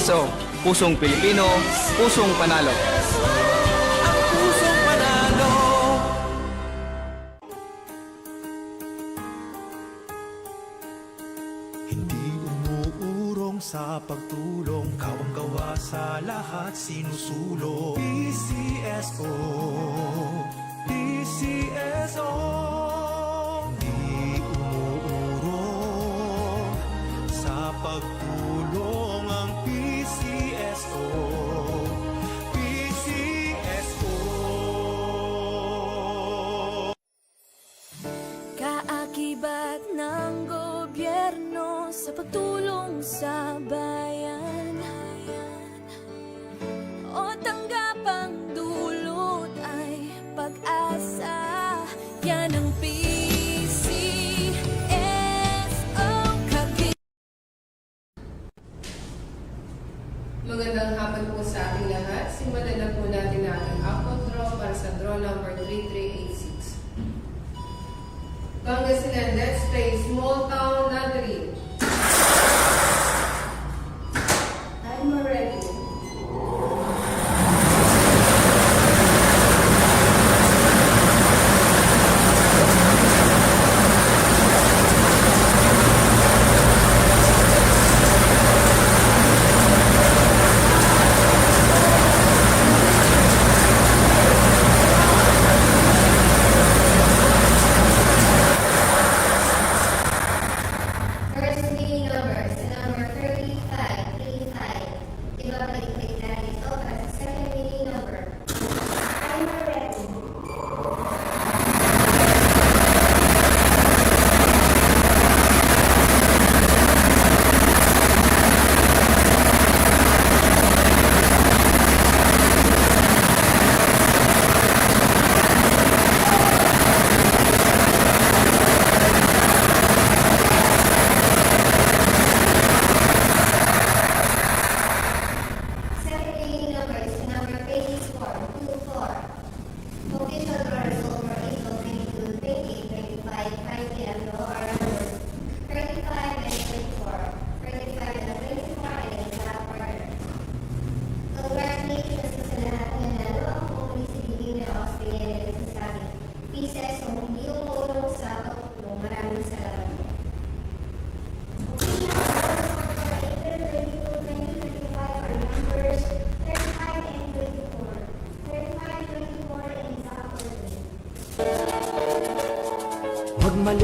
PCSO. Pusong Pilipino, pusong panalo. Ang pusong panalo. Hindi umuurong sa pagtulong, ikaw ang gawa sa lahat sinusulong. PCSO, PCSO. Hindi umuurong sa pagtulong ang PCSO, PCSO. Kaakibat ng gobyerno sa pagtulong sa bayan, o tanggapang dulot ay pag-asa. Yan ang PCSO. Magandang hapon po sa ating lahat. Simulan na po natin ang ating output draw para sa draw number 3386. Pangasinan, let's play Small Town Lottery. I'm ready. First winning numbers, number 35, 35. Iba balik-balik natin ito para sa second winning number. I'm ready. Second winning numbers, number 24, 24. Official draw result for April 22, 28, 25, 5 p.m. draw are numbers 35 and 24. 35 and 24 and in top order. Congratulations sa lahat ng nanalo. Ako po ni si Bibi na Austria na nagsasabi. Pieces kung hindi umulong sa pagtulong. Maraming salamat. April 22, 2025 are numbers 35 and 24. 35, 24 and in top order. Magmali